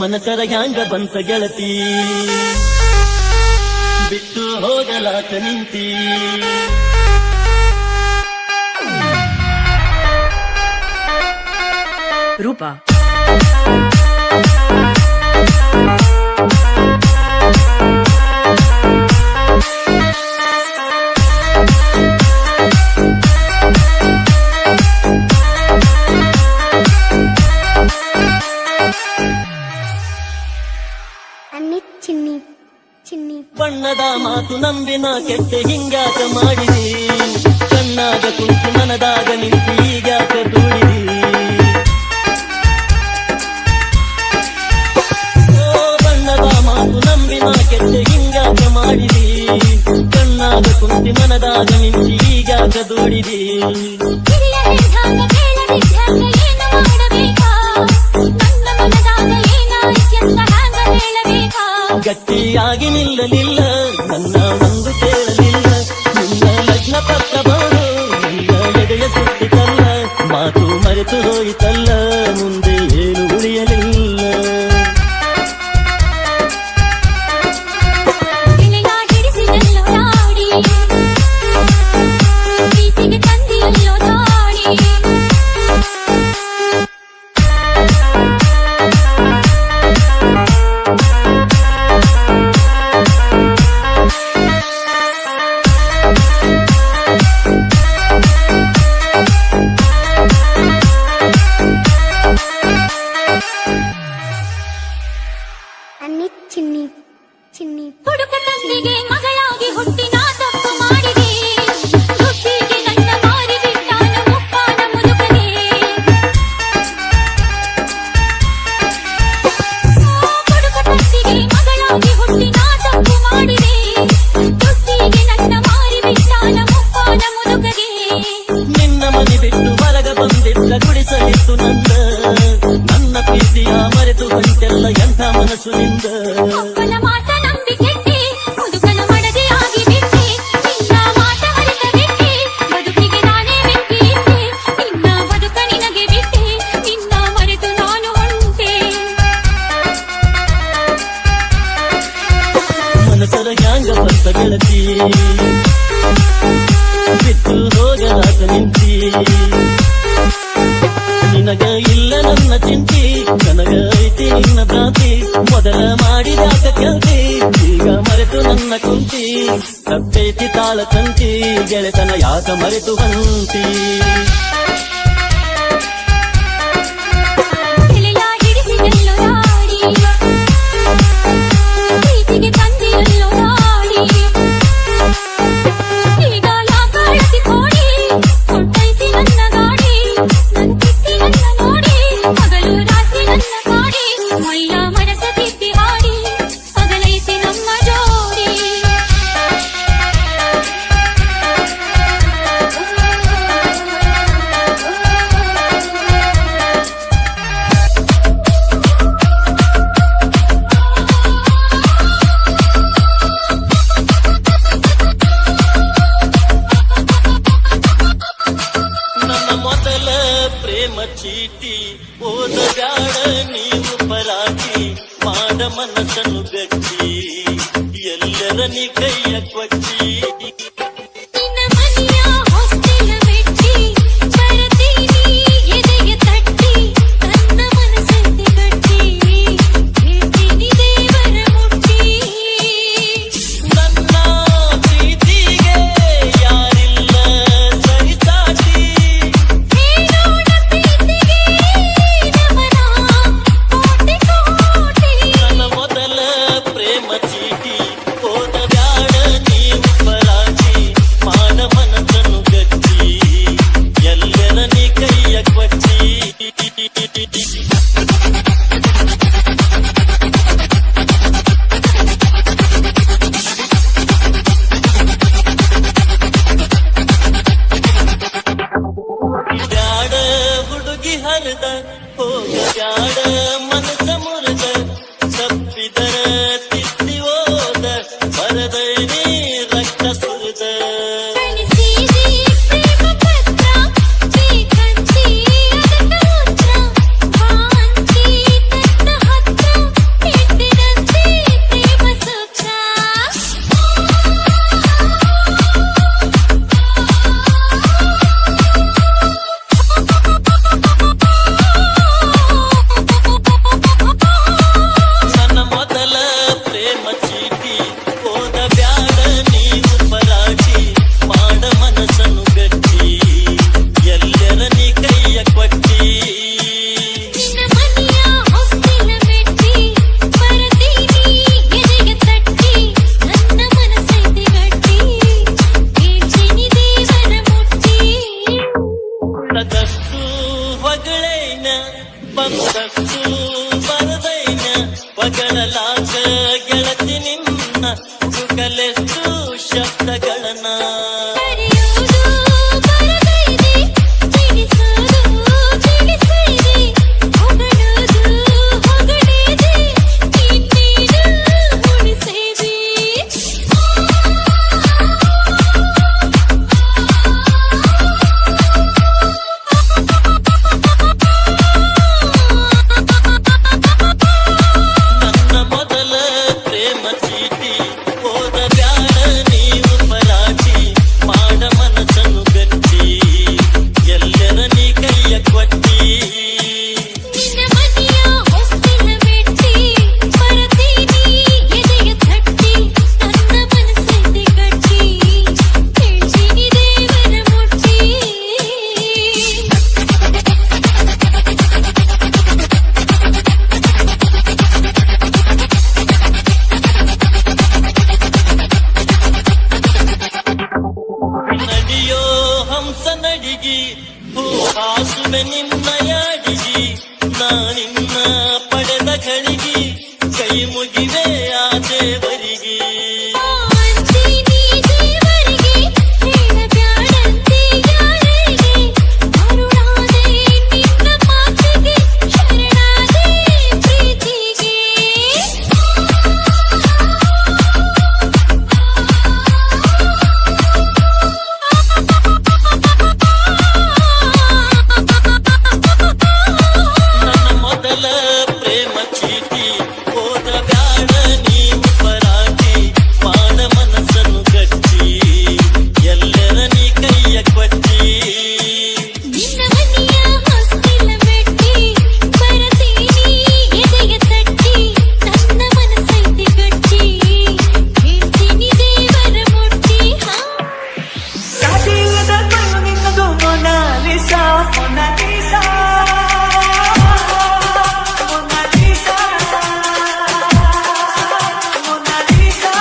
ಮನಸರ ಹ್ಯಾಂಗ ಬಂತ ಗೆಳತಿ ಬಿಟ್ಟು ಹೋಗಲಾತ ನಿಂತಿ ರೂಪ ಬಣ್ಣದ ಮಾತು ನಂಬಿನ ಕೆಟ್ಟ ಹಿಂಗಾಕ ಮಾಡಿದಿ ಕಣ್ಣಾಗ ಕುಂತು ಮನದಾಗ ನಿಂತು ಈಗಾಕ ದೂಡಿದಿ ಬಣ್ಣದ ಮಾತು ನಂಬಿನ ಕೆಟ್ಟ ಹಿಂಗಾಕ ಮಾಡಿದಿ ಕಣ್ಣಾಗ ಕುಂತು ಮನದಾಗ ನಿಂತು ಈಗಾಕ ದೂಡಿದಿ ಗಟ್ಟಿಯಾಗಿ ನಿಲ್ಲಲಿಲ್ಲ ನನ್ನ ಒಂದು ಕೇಳಲಿಲ್ಲ ನಿನ್ನ ಲಗ್ನ ಪತ್ರ ಬಾರು ನಿನ್ನ ಎದೆಯ ಸುತ್ತಿತಲ್ಲ ಮಾತು ಮರೆತು ಹೋಯಿತಲ್ಲ ಮುಂದೆ ಏನು ಉಳಿಯಲಿಲ್ಲ ಹುಡುಕತಂದಿಗೆ ಮಗಳಾಗಿ ಹುಟ್ಟಿ ನಾ ತಪ್ಪು ಮಾಡಿದೆ ದುಡ್ಡಿಗೆ ನನ್ನ ಮಾರಿ ಬಿಟ್ಟಾನ ಮುಪ್ಪಾನ ಮುದುಕನೆ ಹುಡುಕತಂದಿಗೆ ಮಗಳಾಗಿ ಹುಟ್ಟಿ ನಾ ತಪ್ಪು ಮಾಡಿದೆ ದುಡ್ಡಿಗೆ ನನ್ನ ಮಾರಿ ಬಿಟ್ಟಾನ ಮುಪ್ಪಾನ ಮುದುಕನೆ ನಿನ್ನ ಮನೆ ಬಿಟ್ಟು ಹೊರಗ ಬಂದಿದ್ದ ಗುಡಿಸಲಿತ್ತು ನನ್ನ ಪ್ರೀತಿಯ ಮರೆತು ಹೊಂಟೆಲ್ಲ ಎಂಥ ಮನಸ್ಸು ನಿಂದ ಮನಸರ ಹ್ಯಾಂಗ ಬಂತ ಗೆಳತಿ ಬಿಟ್ಟು ಹೋಗಲಾತ ನಿಂತಿ ನಿನಗ ಇಲ್ಲ ನನ್ನ ಚಿಂತಿ ನನಗ ಐತಿ ನಿನ್ನ ಭ್ರಾಂತಿ ಮೊದಲ ಮಾಡಿದಾಕ ಕೆಲ್ತಿ ಈಗ ಮರೆತು ನನ್ನ ಕುಂತಿ ತಪ್ಪೈತಿ ತಾಳ ತಂತಿ ಗೆಳೆತನ ಯಾಕ ಮರೆತು ಬಂತಿ ಪ್ರೇಮ ಚೀಟಿ ಓದ ಬ್ಯಾಡ ನೀವು ಪರಾಟಿ ಮಾಡ ಮನಸ್ಸನ್ನು ಗಚ್ಚಿ ಎಲ್ಲರ ನೀ ಕೈಯ ಕೊಚ್ಚಿ ಹರಿದ ಹೋಗ ಜಾಡ ಮನಸ ಮುರಿದ ತಪ್ಪಿದರ ತಿದ್ದಿ ಹೋದ ಬರದೈನಿ ರಕ್ತ ಸುರಿದ ಹೊಗಳೇನ ಬಂದಷ್ಟು ಬರದೈನ ಹೊಗಳಲಾಗ ಗೆಳತಿ ನಿನ್ನ ಚುಕಲೆಷ್ಟು ಶಬ್ದಗಳನ್ನ ಕರೆಯುವುದು ಬರದೈದೆ ತಿಳಿಸುವುದು ತಿಳಿಸೈದೆ ಹೊಗಳುವುದು ಹೊಗಳಿದೆ ಇನ್ನೇನು ಉಳಿಸೈದೆ ನನ್ನ ಮೊದಲ ಪ್ರೇಮ ಚೀಟಿ ಹೋದ ಬ್ಯಾಡ ನೀವು ಪರಾಟಿ ಮಾಡ ಮನಸ್ಸನ್ನು ಗಟ್ಟಿ ಎಲ್ಲರ ನೀ ಕೈಯ ಕೊಟ್ಟಿ ನಿನ್ನ ಮನೆಯ ಹೊಸ್ತಿಲ ಮೆಟ್ಟಿ ಬರತೀನಿ ಎದೆಯ ತಟ್ಟಿ ನನ್ನ ಮನಸ್ಸೈತೆ ಗಟ್ಟಿ ಹೇಳ್ತೀನಿ ದೇವರ ಮುಟ್ಟಿ ನಡಿಯೋ ಹಂಸ ನಡಿಗಿ ಹೂ ಹಾಸುವೆ ನಿನ್ನ ಯಾಡಿಗಿ ನಾನಿನ್ನ ಪಡೆದ ಘಳಿಗಿ ಕೈ ಮುಗಿವೆ ಆ ದೇವರಿಗೆ ಅಂತೀನಿ ದೇವರಿಗೆ ಹೇಳಬ್ಯಾಡಂತೆ ಯಾರಿಗೆ ಕರುಣಾದೆ ನಿನ್ನ ಮಾತಿಗೆ ಶರಣಾದೆ ಪ್ರೀತಿಗೆ ನನ್ನ ಮೊದಲ ಪ್ರೇಮ ಚೀಟಿ ಹೋದ ಬ್ಯಾಡ ನೀವು ಪರಾಟಿ ಮಾಡ ಮನಸ್ಸನ್ನು ಗಟ್ಟಿ ಎಲ್ಲರ ನೀ ಕೈಯ ಕೊಟ್ಟಿ ನಿನ್ನ ಮನೆಯ ಹೊಸ್ತಿಲ ಮೆಟ್ಟಿ ಬರತೀನಿ ಎದೆಯ ತಟ್ಟಿ ನನ್ನ ಮನಸ್ಸೈತೆ ಗಟ್ಟಿ ಹೇಳ್ತೀನಿ ದೇವರ ಮುಟ್ಟಿ ಸಾಟಿಲ್ಲದ ಕಣ್ಣು ನಿನ್ನದು Mona Lisa Mona Lisa Mona Lisa Mona Lisa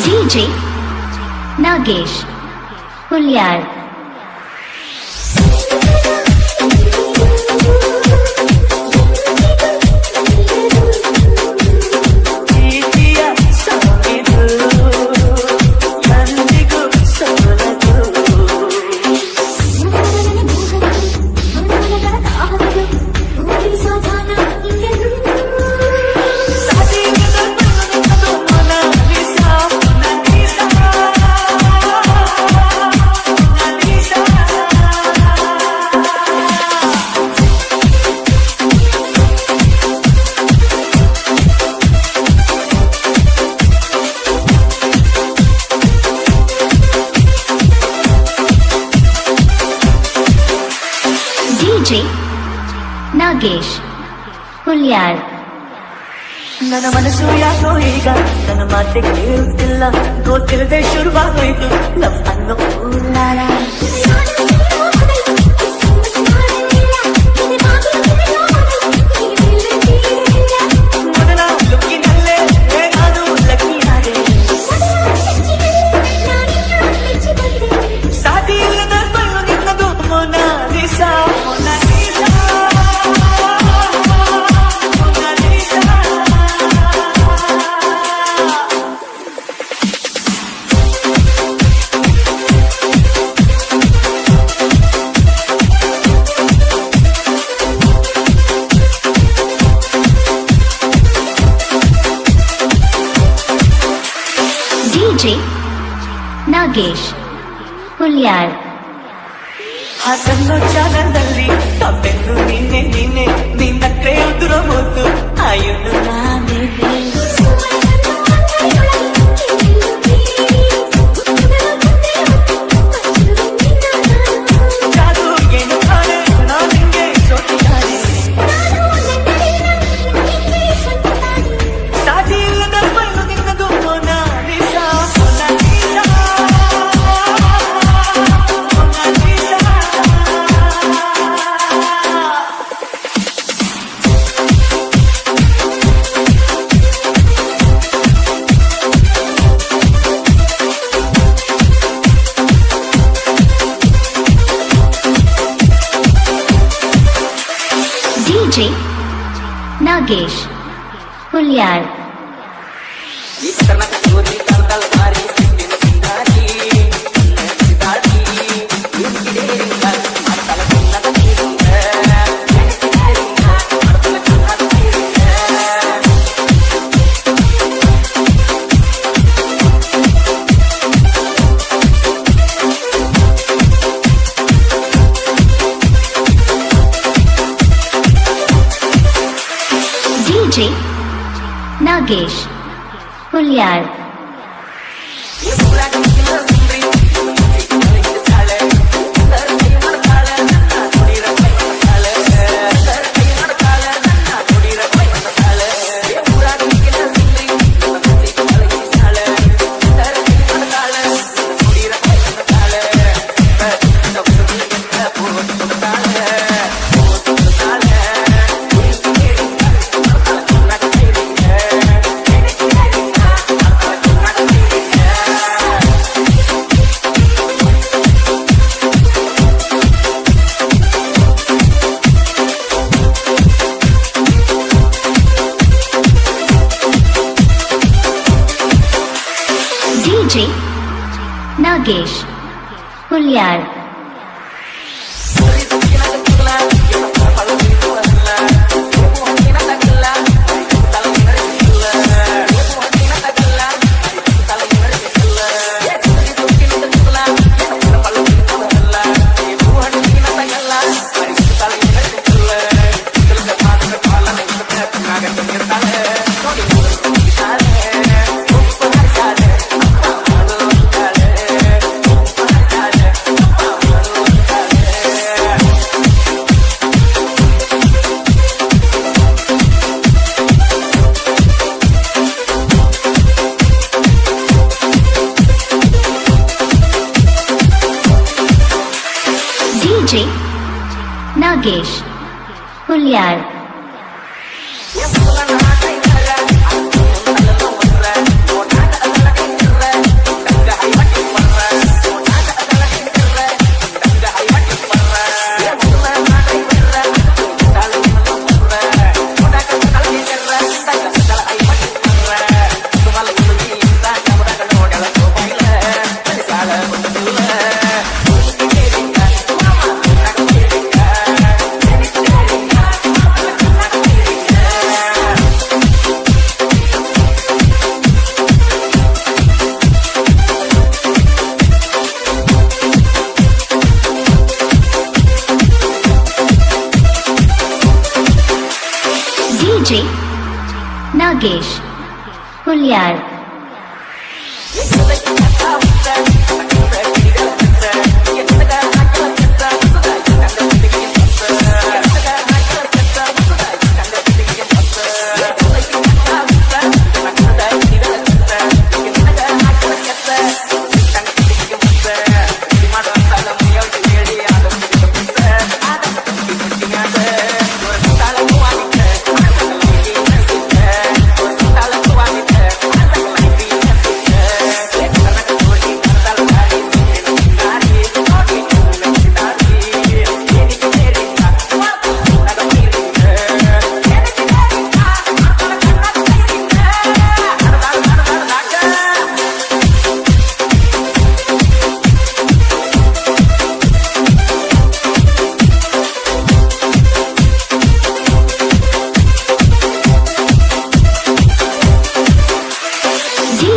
DJ Nagesh Hulyar ಪ್ರೀತಿಯ ಸಾಗಿದು ಎಂದಿಗೂ ಸೋಲದು ಸಾಟಿಲ್ಲದ ಕಣ್ಣು ನಿನ್ನದು Mona Lisa Mona Lisa Mona Lisa DJ Nagesh Hulyar ನನ್ನ ಮನಸ್ಸು ಯಾಕೋ ಈಗ ನನ್ನ ಮಾತೆ ಕೇಳುತ್ತಿಲ್ಲ ಗೊತ್ತಿಲ್ಲದೆ ಶುರುವಾಗೋಯ್ತು ಲವ್ ಅನ್ನೋ ಊಲಾಲ. ಮೊದಲ ಲುಕ್ಕಿನಲ್ಲೇ ನಾನು ಲಕ್ಕಿಯಾದೆ ಸಾಟಿ ಇಲ್ಲದ ಕಣ್ಣು ನಿನ್ನದು Mona Lisa Mona Lisa Mona Lisa DJ Nagesh Hulyar ಹಾಸನ್ನು ಚಾನಲ್ನಲ್ಲಿ ತಪ್ಪೆನ್ನು ನಿನ್ನೆ ನಿನ್ನೆ ನಿನ್ನಕ್ಕೆ ಉದುರ ಮುದ್ದು ಆಯುನು ನಾನೇ ಜಾದು ಏನು ಕಾಣೆ ನಾ ನಿಂಗೆ ಸೋತಿದ್ದಾರೆ ಸಾಟಿ ಇಲ್ಲದ ಬಣ್ಣು ನಿನ್ನದು Mona Lisa Mona Lisa Mona Lisa DJ Nagesh Hulyar. DJ Nagesh Hulyar. DJ Nagesh Hulyar. DJ Nagesh Hulyar. DJ Nagesh Hulyar.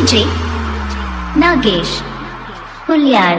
DJ Nagesh Hulyar.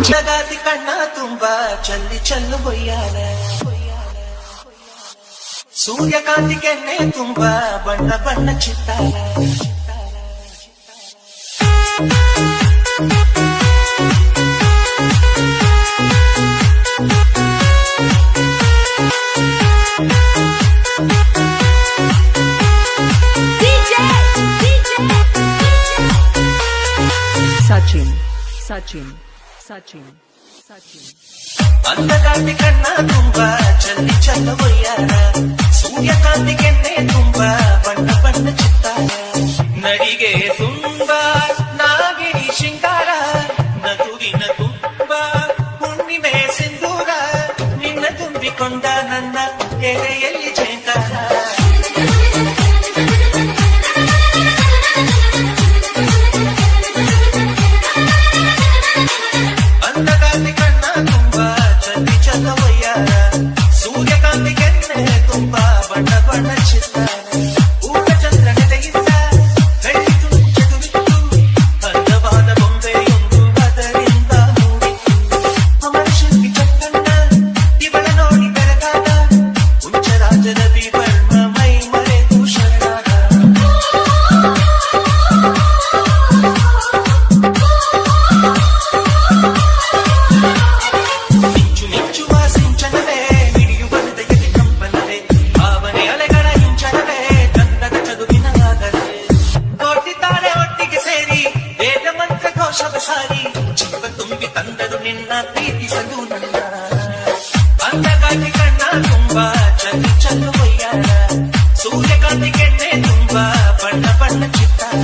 ಜಗತಿ ಕಣ್ಣ ತುಂಬ ಚಲ್ಲಿ ಚಲ್ಲು ಬೊಯ್ಯಾನ ಸೂರ್ಯಕಾಂತಿ ಕೆನ್ನೆ ತುಂಬಾ ಬಣ್ಣ ಬಣ್ಣ ಚಿತ್ತಾರ Sachin. ಅಂದಗಾಂತಿ ಕಣ್ಣ ತುಂಬಾ ಚಲ್ಲಿ ಚಲ್ಲ ಒಯ್ಯಾರ ಸೂರ್ಯಕಾಂತಿ ಕೆನ್ನೆ ತುಂಬಾ ಬಣ್ಣ ಬಣ್ಣ ಚಿತ್ತಾರ ನಡಿಗೆ ತುಂಬಾ ನಾಗಿಣಿ ಶೃಂಗಾರ ನಗುವಿನ ತುಂಬಾ ಹುಣ್ಣಿಮೆ ಸಿಂಧೂರ ನಿನ್ನ ತುಂಬಿಕೊಂಡ ನನ್ನ ಎದೆಯಲ್ಲಿ ಜೇಂಕಾರ ಅಂದಗಾಂತಿ ಕಣ್ಣ ತುಂಬಾ ಚಲ್ಲಿ ಚಲ್ಲ ಒಯ್ಯಾರ ಸೂರ್ಯಕಾಂತಿ ಕೆನ್ನೆ ತುಂಬಾ ಬಣ್ಣ ಬಣ್ಣ ಚಿತ್ತಾರ ಊಟ ಚಂದ್ರನೆಲೆಯಿಂದ ಬೆಳಕಿತು ಚದುರಿತು ಅಂದವಾದ ಬೊಂಬೆಯೊಂದು ಅದರಿಂದ ಮೂಡಿತು ಅಮರ ಶಿಲ್ಪಿ ಚಕ್ಕಣ್ಣ ಇವಳ ನೋಡಿ ಬೆರಗಾದ ಹುಂಚರಾಜದ ವಿವರ್ಣ ಮೈ ಮರೆತು ಶರಣಾದ ಮಿಂಚು ಮಿಂಚುವ ಸಿಂಚನವೇ ಹಿಡಿಯುವ ಹೃದಯಕ್ಕೆ ಕಂಪನವೇ ಭಾವನೆ ಅಲೆಗಳ ಹಿಂಚನವೇ ಗಂಧದ ಚದುವಿನ ಆಗಲೇ ಕೋಟಿದ್ದಾರೆ ಒಟ್ಟಿಗೆ ಸೇರಿ ವೇದ ಮಂತ್ರ ಘೋಷವ ಸಾರಿ ಜೀವ ತುಂಬಿ ತಂದರು ನಿನ್ನ ಪ್ರೀತಿಸಲು ನನ್ನ ಅಂದಗಾಂತಿ ಕಣ್ಣ ತುಂಬಾ ಚಲ್ಲಿ ಚಲ್ಲು ಒಯ್ಯಾರ ಸೂರ್ಯಕಾಂತಿ ಕೆನ್ನೆ ತುಂಬಾ ಬಣ್ಣ ಬಣ್ಣ ಚಿತ್ತಾರ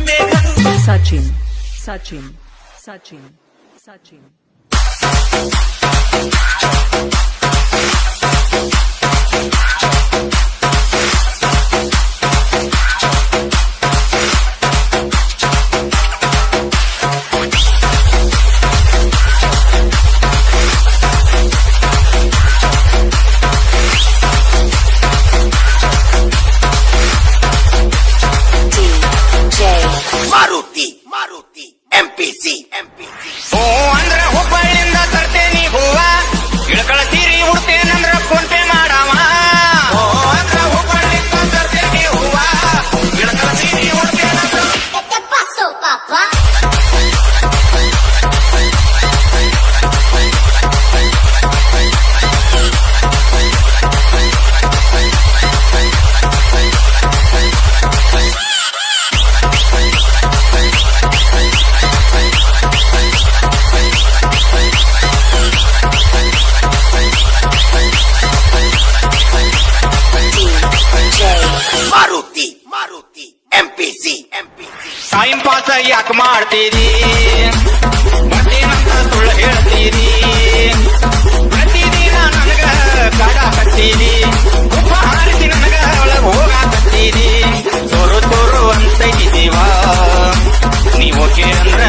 ಮೇಘದು Sachin. ಮಾರುತಿ MPC ಓ ಅಂದ್ರ ಹುಬ್ಬಳ್ಳಿಯಿಂದ ತರ್ತೇನಿ ಹೂವ ಇಳಕಳ ಸೀರಿ ಉಡ್ತೇನಂದ್ರ ಫೋನ್ ಪೇ ಮಾಡವ ಓ ಅಂದ್ರ ಹುಬ್ಬಳ್ಳಿಯಿಂದ ತರ್ತೇನಿ ಹೂವ ಇಳಕಳ ಸೀರಿ ಉಡ್ತೇನಂದ್ರ ¿Qué pasó, papá? Maruti MPC time pass ಯಾಕೆ ಮಾಡ್ತೀರಿ ಮತ್ತೇನಂತ ಸುಳ್ಳು ಹೇಳ್ತೀರಿ ಪ್ರತಿದಿನ ನನಗ ಕಾಡ ಕತ್ತೀರಿ ಉಪ್ಪ ಹಾರಿಸಿ ನನಗ ಒಳಗ ಹೋಗಾಕತ್ತೀರಿ ಸೋರು ಅಂತೈತಿ ಜೀವ ನೀವು ಓಕೆ ಅಂದ್ರ